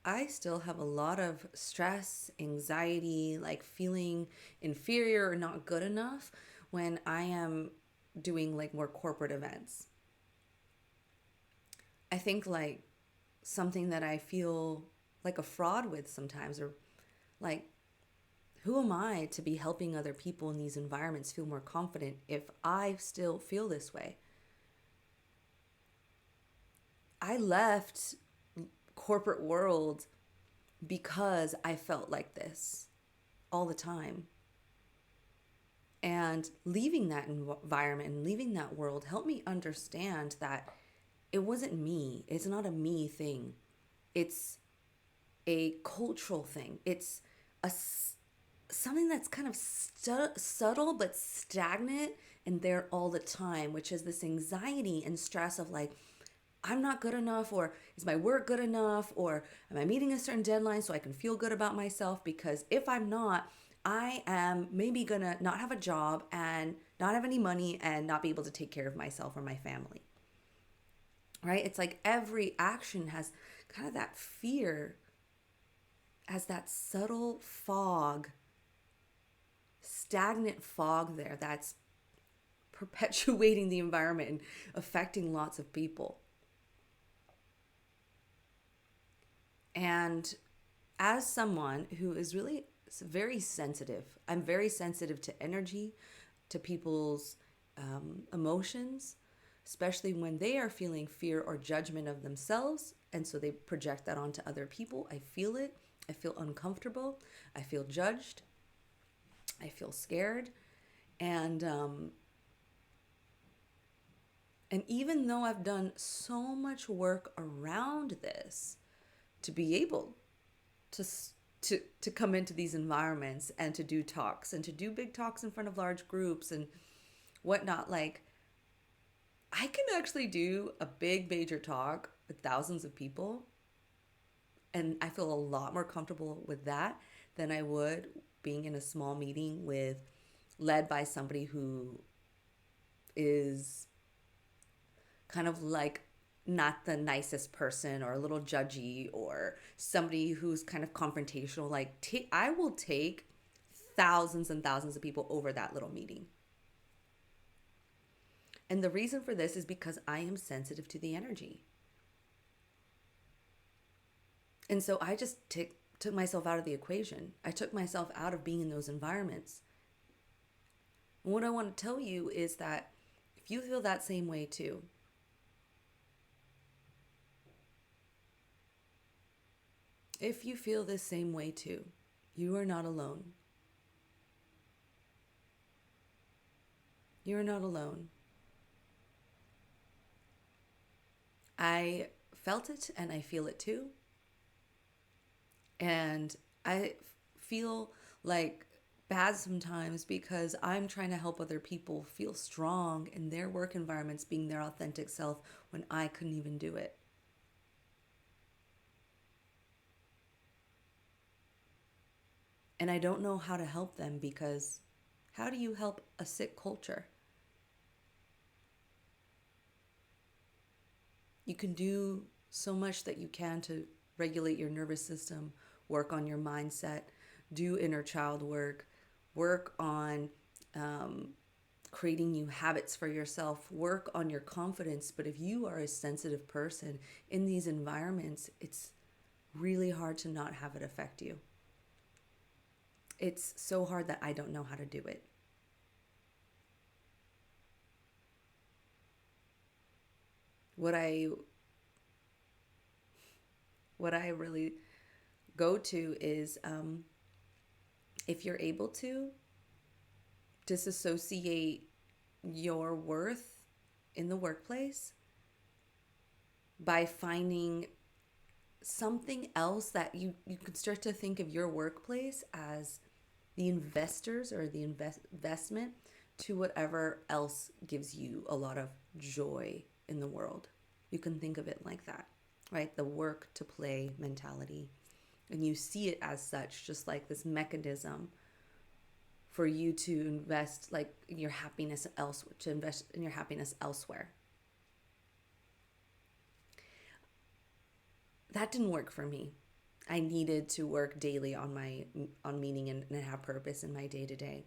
I still have a lot of stress, anxiety, like feeling inferior or not good enough when I am doing like more corporate events. I think like something that I feel like a fraud with sometimes, or like, who am I to be helping other people in these environments feel more confident if I still feel this way? I left corporate world because I felt like this all the time. And leaving that environment and leaving that world helped me understand that it wasn't me. It's not a me thing. It's a cultural thing. It's a something that's kind of subtle but stagnant and there all the time, which is this anxiety and stress of like, I'm not good enough, or is my work good enough, or am I meeting a certain deadline so I can feel good about myself? Because if I'm not, I am maybe gonna not have a job and not have any money and not be able to take care of myself or my family. Right? It's like every action has kind of that fear as that subtle fog, stagnant fog there that's perpetuating the environment and affecting lots of people. And as someone who is really very sensitive, I'm very sensitive to energy, to people's emotions, especially when they are feeling fear or judgment of themselves. And so they project that onto other people. I feel it. I feel uncomfortable. I feel judged. I feel scared. And and even though I've done so much work around this to be able to to come into these environments and to do talks and to do big talks in front of large groups and whatnot, like I can actually do a big major talk with thousands of people, and I feel a lot more comfortable with that than I would being in a small meeting with led by somebody who is kind of like not the nicest person or a little judgy, or somebody who's kind of confrontational. Like I will take thousands and thousands of people over that little meeting. And the reason for this is because I am sensitive to the energy. And so I just took myself out of the equation. I took myself out of being in those environments. And what I want to tell you is that if you feel that same way too, if you feel this same way too, you are not alone. You're not alone. I felt it and I feel it too. And I feel like bad sometimes because I'm trying to help other people feel strong in their work environments, being their authentic self when I couldn't even do it. And I don't know how to help them because how do you help a sick culture? You can do so much that you can to regulate your nervous system, work on your mindset, do inner child work, work on um, creating new habits for yourself, work on your confidence. But if you are a sensitive person in these environments, it's really hard to not have it affect you. It's so hard that I don't know how to do it. What I what I really go to is if you're able to disassociate your worth in the workplace by finding something else that you could start to think of your workplace as the investors or the investment to whatever else gives you a lot of joy in the world. You can think of it like that, right? The work to play mentality. And you see it as such, just like this mechanism for you to invest like in your happiness elsewhere, to invest in your happiness elsewhere. That didn't work for me. I needed to work daily on on meaning and have purpose in my day to day.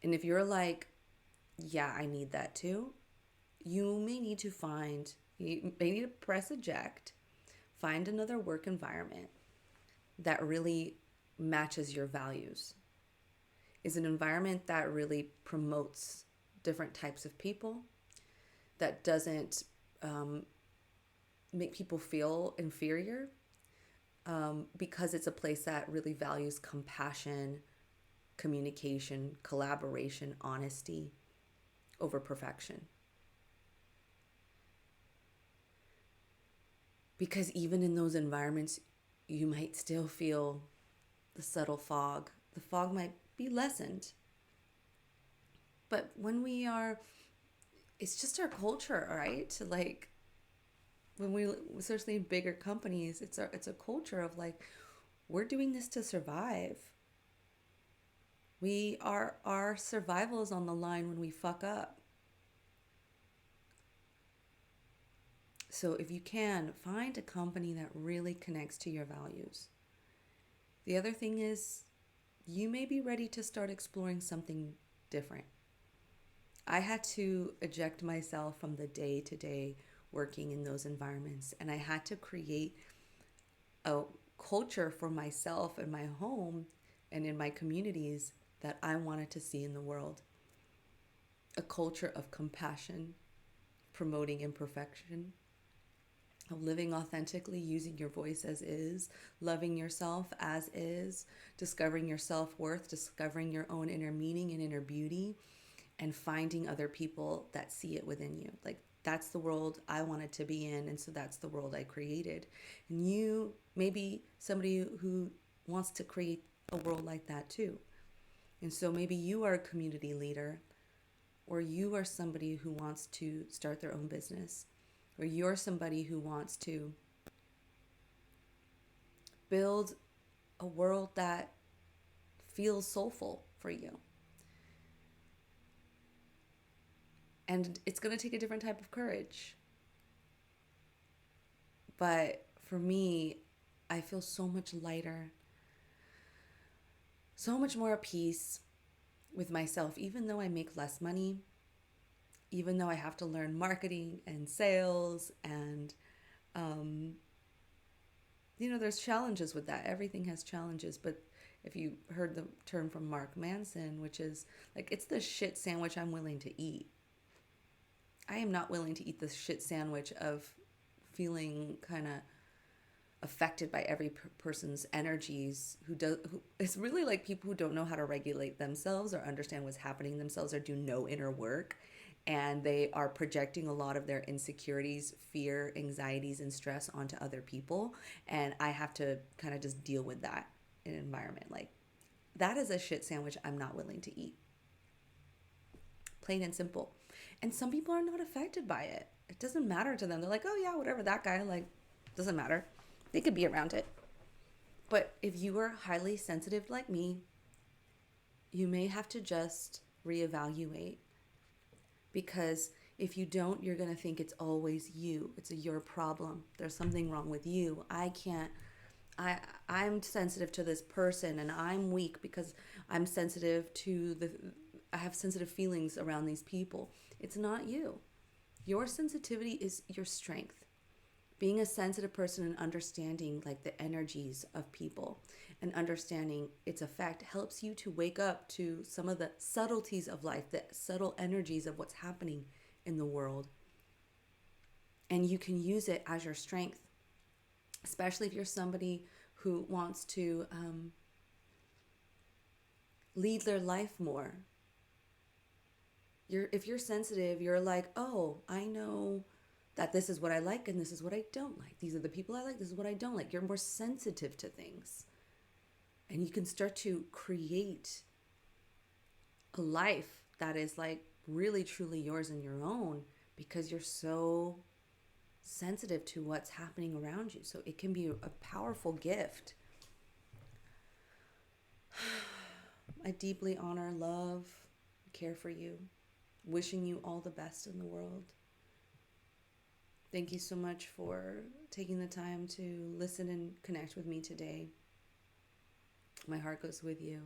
And if you're like, yeah, I need that too, you may need to you may need to press eject, find another work environment that really matches your values, is an environment that really promotes different types of people, that doesn't make people feel inferior, because it's a place that really values compassion, communication, collaboration, honesty over perfection. Because even in those environments, you might still feel the subtle fog. The fog might be lessened. But when we are, it's just our culture, right? Like when we, especially in bigger companies, it's a culture of like, we're doing this to survive. Our survival is on the line when we fuck up. So if you can, find a company that really connects to your values. The other thing is, you may be ready to start exploring something different. I had to eject myself from the day to day working in those environments, and I had to create a culture for myself and my home and in my communities that I wanted to see in the world. A culture of compassion, promoting imperfection, of living authentically, using your voice as is, loving yourself as is, discovering your self worth, discovering your own inner meaning and inner beauty, and finding other people that see it within you. Like, that's the world I wanted to be in, and so that's the world I created. And you may be somebody who wants to create a world like that too. And so maybe you are a community leader, or you are somebody who wants to start their own business, or you're somebody who wants to build a world that feels soulful for you. And it's going to take a different type of courage. But for me, I feel so much lighter, so much more at peace with myself, even though I make less money, even though I have to learn marketing and sales and, um, there's challenges with that. Everything has challenges. But if you heard the term from Mark Manson, which is like, it's the shit sandwich I'm willing to eat. I am not willing to eat the shit sandwich of feeling kind of affected by every person's energies, it's really like people who don't know how to regulate themselves or understand what's happening themselves or do no inner work, and they are projecting a lot of their insecurities, fear, anxieties, and stress onto other people. And I have to kind of just deal with that in an environment like that. Is a shit sandwich I'm not willing to eat, plain and simple. And some people are not affected by it. It doesn't matter to them. They're like, oh yeah, whatever, that guy, like, doesn't matter. They could be around it. But if you are highly sensitive like me, you may have to just reevaluate. Because if you don't, you're going to think it's always you. It's your problem. There's something wrong with you. I'm sensitive to this person, and I'm weak because I'm sensitive to I have sensitive feelings around these people. It's not you. Your sensitivity is your strength. Being a sensitive person and understanding like the energies of people and understanding its effect helps you to wake up to some of the subtleties of life, the subtle energies of what's happening in the world. And you can use it as your strength, especially if you're somebody who wants to lead their life more. If you're sensitive, you're like, oh, I know that this is what I like and this is what I don't like. These are the people I like, this is what I don't like. You're more sensitive to things. And you can start to create a life that is like really truly yours and your own because you're so sensitive to what's happening around you. So it can be a powerful gift. I deeply honor, love, care for you, wishing you all the best in the world. Thank you so much for taking the time to listen and connect with me today. My heart goes with you.